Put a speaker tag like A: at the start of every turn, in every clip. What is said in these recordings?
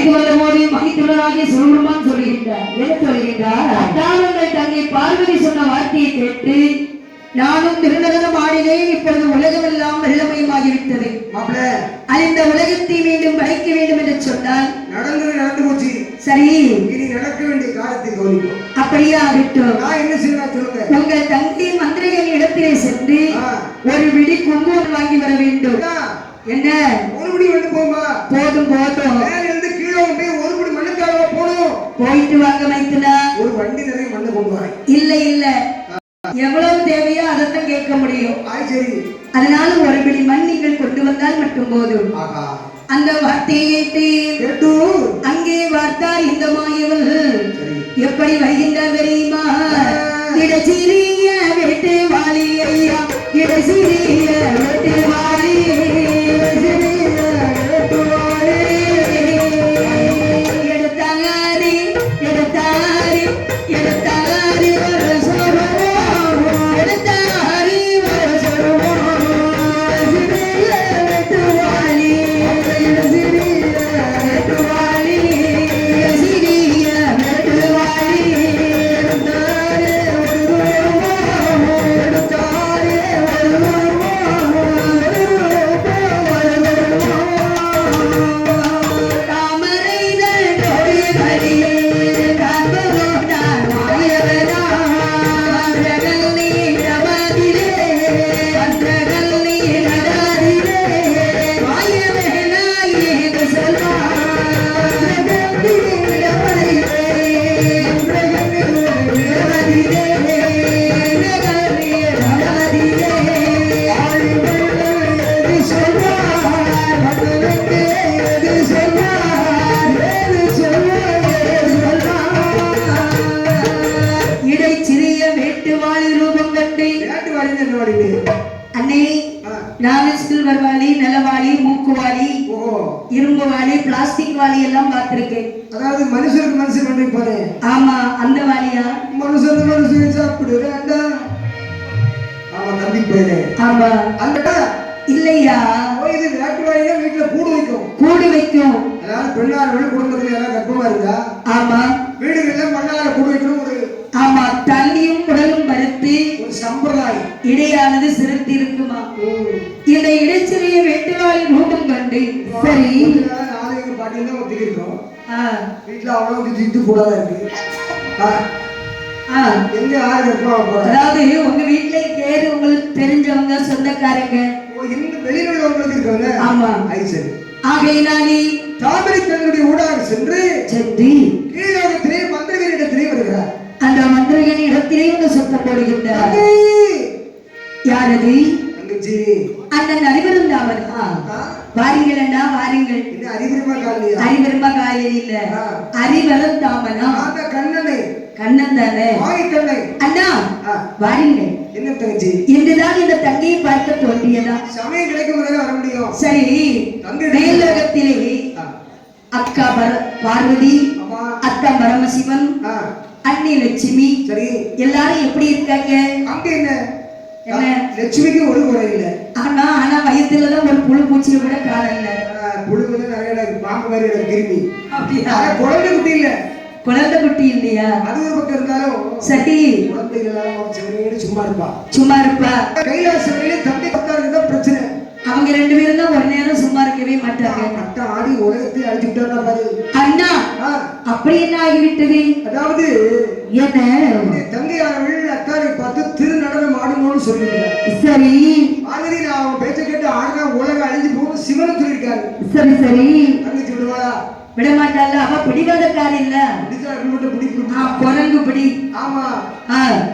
A: அழைத்து வந்த போது மகிழ்ச்சியுடனாகிய சிவபெருமான் சொல்லுகின்றார். என்ன சொல்லுகின்றார்? அத்தானங்கள் தங்கை பார்வதி சொன்ன வார்த்தையை கேட்டு நானும் திருநகரம் ஆடினேன். இப்பொழுது உலகமெல்லாம் வெள்ளமயமாகிவிட்டது. இந்த உலகத்தை மீண்டும் படைக்க வேண்டும் என்று சொன்னால்
B: நடந்து போச்சு.
A: சரி,
B: இனி நடக்க வேண்டிய காலத்தை கவனிப்போம்.
A: அப்படியே ஆகட்டும்.
B: நான் என்ன செய்யலாம் சொல்லுங்க.
A: உங்கள் தங்கை மந்திரிகள் இடத்திலே சென்று ஒரு விடி குங்குமம் வாங்கி வர வேண்டும். என்ன
B: ஒரு படி வந்து போமா?
A: போதும் போதும்.
B: மேல இருந்து கீழே போய் ஒரு படி மண்ணுக்காக போகணும்.
A: போயிட்டு வாங்க மைத்துனா.
B: ஒரு வண்டி நிறைய மண்ணை கொண்டு வர.
A: இல்ல இல்ல, எவ்வளவு தேவையோ அதைத்தான் கேட்க முடியும்.
B: சரி,
A: அதனால ஒரு பிடி மண் நீங்கள் கொண்டு வந்தால் மட்டும் போதும். அந்த வார்த்தையை கேட்டு அங்கே வார்த்தார் இந்த மாயவர்கள். எப்படி வருகின்றார் தெரியுமா? இடசிறிய வெட்டு வாலி ஐயா, இடசிறிய வெட்டு வாலி, எடுத்தாரி எடுத்தாரி எடுத்தாரி எடுத்தாரி சில்வர்வாளி, நிலவாளி, மூக்குவாளி, இரும்பு வாளி, பிளாஸ்டிக் வாளி எல்லாம் பார்த்திருக்கேன்.
B: அதாவது மனுஷருக்கு மனுஷன் பண்ணிருப்பாரு.
A: ஆமா, அந்த வாளியா?
B: மனுஷன் மனுஷன் சாப்பிடுறாண்டா. ஆமா தம்பி பேரு.
A: ஆமா
B: அந்த
A: இல்லையா?
B: இது விளையாட்டு வாளியா வீட்டுல கூடு வைக்கும்.
A: கூடு வைக்கும்.
B: அதாவது பெண்ணார்கள் குடும்பத்துல யாராவது கர்ப்பமா இருந்தா
A: ஆமா
B: வீடுகள்ல மண்ணால கூடு வைக்கணும். ஒரு
A: ஆமா தண்ணியும் குடலும் பருத்தி
B: ஒரு சம்பிரதாயம்.
A: இடையானது சிறுத்தி இருக்குமா? இந்த இடைச்சிறைய வெட்டுவாளி ரூபம் கண்டு சரி
B: நாளைக்கு பாட்டில தான் ஒத்திக்கிறோம். வீட்டுல அவ்வளவு திட்டு கூடாத இருக்கு. எங்க யாரு கர்ப்பமா போறா?
A: அதாவது உங்க வீட்டுல கேது உங்களுக்கு தெரிஞ்சவங்க சொந்தக்காரங்க
B: வெளியில் உள்ளவங்களுக்கு இருக்காங்க.
A: ஆமா
B: சரி.
A: ஆகையினாலே
B: தாமரை தன்னுடைய ஊடாக சென்று கீழோகத்திலே மந்திரிகளிடத்திலே வருகிறார்.
A: அந்த மந்திரிகள் இடத்திலே வந்து சுத்தம் போடுகின்றார். யாரது?
B: தங்கச்சி.
A: அண்ணன் அறிவருந்தாவர். வாருங்கள் அண்ணா வாருங்கள். அறிவருமா காலையில் இல்ல, அறிவருந்தாமனா
B: கண்ணனை.
A: கண்ணன் தானே? அண்ணா வாருங்கள்.
B: என்ன தங்கச்சி?
A: இன்றுதான் இந்த தங்கையை பார்க்க தோன்றியதா?
B: சமயம் கிடைக்கும் வரை வர முடியும்.
A: சரி, மேலோகத்திலே அக்கா பார்வதி, அக்கா பரமசிவன், அண்ணி லட்சுமி, சரி எல்லாரும் எப்படி இருக்காங்க? அங்க என்ன என்ன லட்சுமிக்கு ஒரு குறை இல்ல. ஆனா வயிற்றுலதான் ஒரு புழு பூச்சியை கூட காணல.
B: புழுவுல நிறைய பாம்பு மாதிரி கிருமி. அப்படியா? குழந்தை குட்டி இல்ல.
A: குழந்தை குட்டி இல்லையா?
B: அது ஒரு பக்கம் இருந்தாலும் சரி குழந்தைகள் சும்மா இருப்பா.
A: சும்மா இருப்பா.
B: கைலாசவரையிலே தம்பி பத்தாருக்கு தான் பிரச்சனை.
A: அவங்க ரெண்டு பேரும் தான் ஒரு நேரம் சும்மா இருக்கவே மாட்டாங்க.
B: மட்ட ஆடி உலகத்தை அழிச்சு விட்டா பாரு.
A: அண்ணா அப்படி என்ன ஆகிவிட்டது?
B: அதாவது என்ன தங்கையானவள் அக்காரை பார்த்து திருநடனம் ஆடுமோன்னு சொல்லிருக்காரு.
A: சரி
B: பார்வதி நான் அவன் பேச்ச கேட்டு ஆடினா உலகம் அழிஞ்சு போகும் சிவன் சொல்லியிருக்காரு.
A: சரி சரி
B: தங்கச்சி விடுவாளா?
A: விட மாட்டாள். அவ பிடிவாதக்காரி இல்ல, குரங்கு பிடி. ஆமா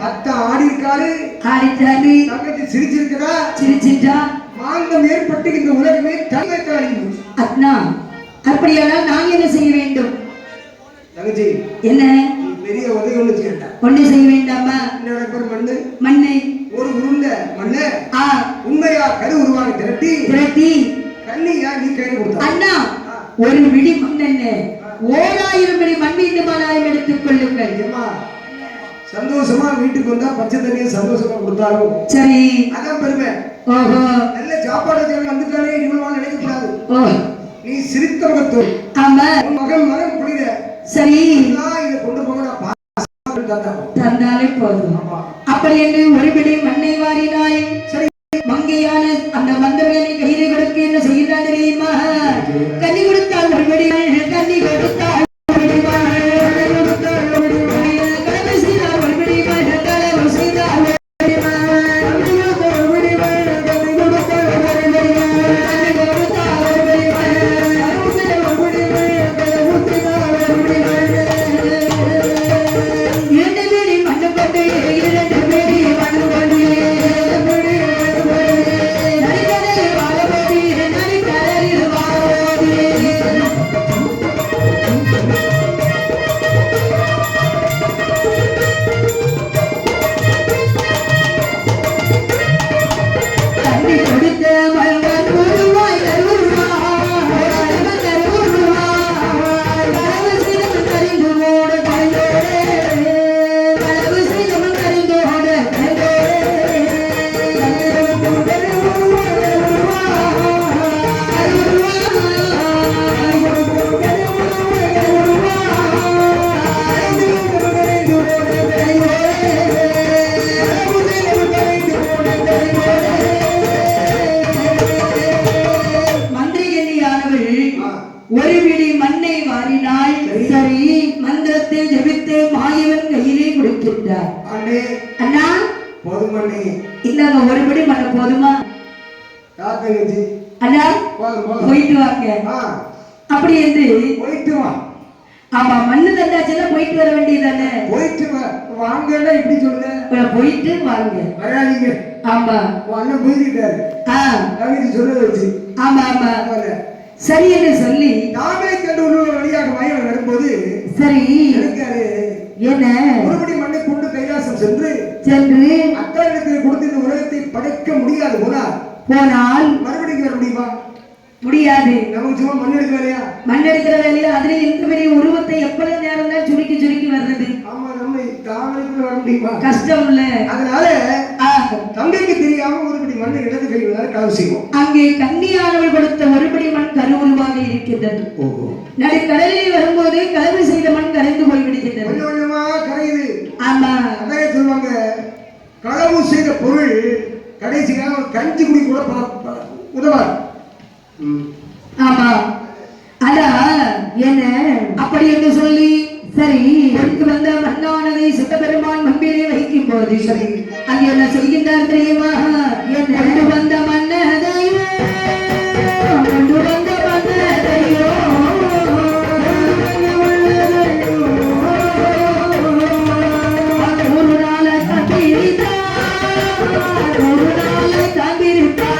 A: அத்தை ஆடி இருக்காரு, ஆடிட்டாரு. தங்கச்சி சிரிச்சிருக்கா, சிரிச்சிட்டா. மாங்கம் ஏற்பட்டு இந்த உலகமே தங்கத்தாடி. அண்ணா அப்படியானால் நான் என்ன செய்ய வேண்டும்? தங்கச்சி என்ன பெரிய உதவி ஒண்ணு கேட்டா. ஒண்ணு செய்ய வேண்டாமா? மண்ணு மண்ணு ஒரு உருண்ட மண்ணு உண்மையா கரு உருவாக திரட்டி திரட்டி கண்ணியா நீ கையில கொடுத்தா. அண்ணா ஒரு விடி மண் என்ன 1000 விடி மண் வேண்டுமானாலும் எடுத்துக் கொள்ளுங்கள். சந்தோஷமா வீட்டுக்கு வந்தா பச்சை தண்ணியை சந்தோஷமா கொடுத்தாலும் சரி, அதான் பெருமை. ஓஹோ நல்ல சாப்பாடு வந்துட்டாலே இவ்வளவு நினைக்க கூடாது.
B: நீ சிரித்த முகத்தோடு
A: ஆமா
B: உன் மகன் மகன் புரியுத
A: சரி
B: இதை கொண்டு போக நான்
A: தந்தாலே போதும். அப்படி என்று ஒருபடி மண்ணை வாரினாய். சரி மங்கையான அந்த மந்திரனை கையிலே கொடுக்க என்ன செய்கிறார் தெரியுமா? கனி கொடுத்தால் ஒருபடி கனி கொடுத்தால் ஒரு பிடி மண்ணை வாரினாய். சரி மந்திரத்தை ஜெபித்து மாயவன் கையிலே கொடுக்கின்றார். அண்ணா
B: போதுமண்ணே
A: இந்தாங்க ஒரு பிடி மண்ணை போதுமா? அண்ணா போயிட்டு வாங்க. அப்படி என்று
B: போயிட்டு வா.
A: ஆமா மண்ணு தந்தாச்சுன்னா போயிட்டு வர வேண்டியதானே.
B: போயிட்டு வாங்க இப்படி சொல்லுங்க.
A: போயிட்டு வாங்க
B: வராதீங்க.
A: ஆமா
B: அண்ணன் போயிருக்காரு சொல்ல வச்சு.
A: ஆமா ஆமா சரி என்று சொல்லி
B: நாமே கண்டு வழியாக மயம் வரும்போது
A: சரி
B: இருக்காரு.
A: என்ன
B: ஒருபடி மண்ணை கொண்டு கைலாசம் சென்று அத்தாரிடத்தில் கொடுத்து இந்த உலகத்தை படைக்க முடியாது போனால் மறுபடியும் வர முடியுமா? முடியாது. நமக்கு சும்மா மண் எடுக்கிற வேலையா? மண் எடுக்கிற வேலையா? அதுல இந்த பெரிய உருவத்தை எவ்வளவு நேரம் தான் சுருக்கி சுருக்கி வர்றது. ஆமா நம்ம தாமரைக்குள்ள வர முடியுமா? கஷ்டம் இல்ல. அதனால தங்கைக்கு தெரியாம ஒருபடி மண்ணை இடது கைகளால் களவு செய்வோம். அங்கே கன்னியானவள் கொடுத்த ஒருபடி மண் கருவுருவாக இருக்கின்றது. நடு கடலில் வரும்போது களவு செய்த மண் கரைந்து போய் விடுகின்றது. கொஞ்சம் கொஞ்சமா கரையுது. ஆமா அதையே சொல்லுவாங்க. களவு செய்த பொருள் கடைசியாக கஞ்சி குடி கூட உதவாது. ஆமா அடா என்ன அப்படி என்று சொல்லி சரி எனக்கு வந்த மண்ணானதை சித்தபெருமான் மண்பிலே வைக்கும் போது சரி அங்கே என்ன செய்கின்றார் தெரியுமா? என் கொண்டு வந்த மன்னதையோ கொண்டு வந்த மன்னதையோ ஒரு நாளை தம்பிருத்தா ஒரு நாளை தம்பிருத்தா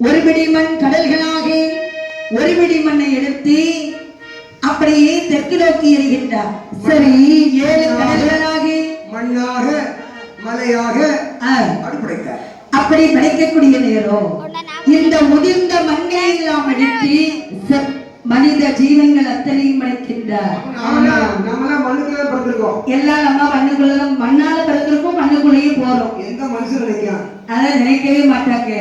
B: ஒருபிடி மண் கடல்களாக ஒருபிடி மண்ணை எடுத்து அப்படியே தெற்கு நோக்கி எறிகின்றார். சரி 7 கடல்களாக மண்ணாக மலையாக அடுப்படைத்தார். அப்படி படைக்கக்கூடிய நேரம் இந்த முதிர்ந்த மண்ணை எல்லாம் எடுத்து மனித ஜீவன்கள் அத்தனையும் படைக்கின்றார். எல்லாம் நம்ம மண்ணுக்குள்ளதான் மண்ணால பிறந்திருக்கோம், மண்ணுக்குள்ளேயே போறோம். எந்த மனுஷன் நினைக்கிறான் அதை நினைக்கவே மாட்டாங்க.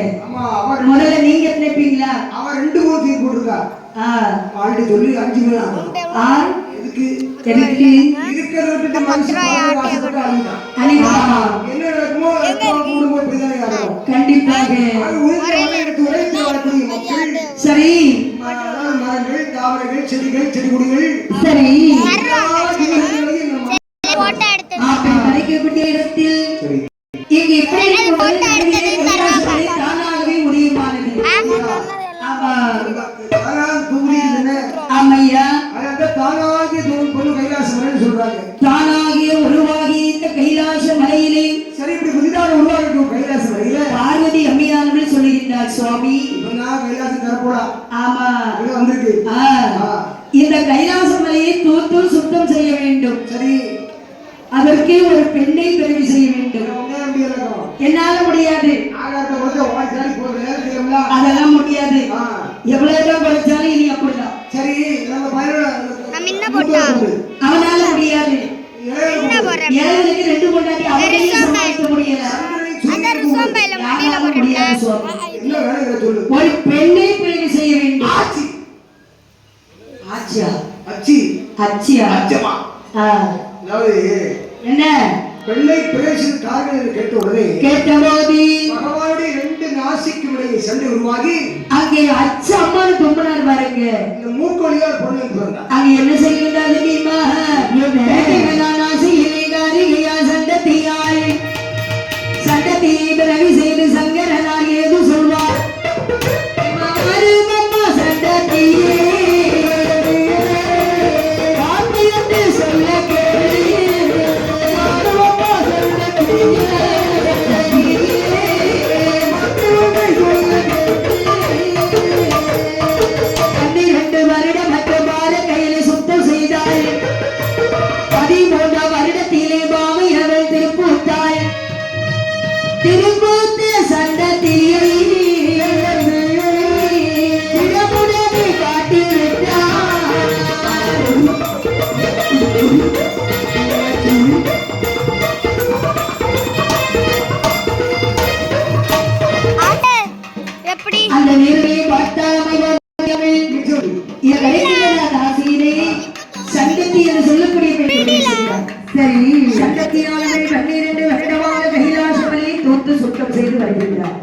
B: முதல்ல நீங்க நினைப்பீங்களா? அவன் 2 கோடி போட்டிருக்கா சொல்லி 5 மணி
A: எதுக்கு
B: எனக்கு
A: இருக்கிறத விட்டுட்டு மனுஷன் ஆசைப்பட்டு அழுதான்
B: அழிவா
A: என்ன நடக்குமோ குடும்பம் இப்படிதானே ஆகும்
B: கண்டிப்பாக
A: அது உயிரை எடுத்து உரைத்து வரக்கூடிய மக்கள்
B: சரி
A: மரங்கள் தாவரங்கள் செடிகள் செடி கொடிகள்
B: சரி
A: எல்லா ஜீவன்களையும் நம்ம
B: படைக்கப்பட்ட இடத்தில் இங்கு எப்படி தானாகவே முடியுமானது ஆமா ஆமையா
A: தானாகிய பொண்ணு கைலாசம் சொல்றாங்க
B: தானாகிய உருவாகி இந்த கைலாச மலையிலே
A: சரி இப்படி புதிதாக உருவாகிட்டு கைலாச மலையில
B: பார்வதி அம்மையானவர்கள் சொல்லுகின்றார் சுவாமி
A: கைலாசம் தரப்போடா
B: ஆமா
A: வந்திருக்கு
B: இந்த கைலாச மலையை தூத்து சுத்தம் செய்ய வேண்டும்
A: சரி
B: அதற்கு ஒரு பெண்ணை பிறவி செய்ய வேண்டும் என்னால முடியாது அதெல்லாம் முடியாது எவ்வளவுதான் படிச்சாலும் இனி அப்படிதான்
A: சரி
B: அவனால முடியாது ஏழைகளுக்கு ரெண்டு கொண்டாடி அவனையும் சமாளிக்க முடியல முடியாது ஒரு பெண்ணை பிறவி செய்ய வேண்டும் ஆச்சியா அச்சியா என்ன
A: பெண்ணை பிரவேசித்த காரணம்
B: கேட்டபோது
A: பகவானுடைய ரெண்டு நாசிக்கும் இடையே சண்டை உருவாகி
B: அங்கே அச்சு அம்மானு தும்பினார் பாருங்க
A: இந்த மூக்கொழியா பொண்ணு பிறந்தா
B: அங்க என்ன செய்கின்றார் தெரியுமா சண்டத்தியை பிறவி செய்து சங்கரனார் ஏது சொல்வார் சண்டத்தியே சொல்ல அந்த நேரடியை சங்கத்தி என்று சொல்லக்கூடிய சரி சங்கத்தினாலே 12 வருடமாக கைலாசமலை தோத்து சுத்தம் செய்து வருகின்றார்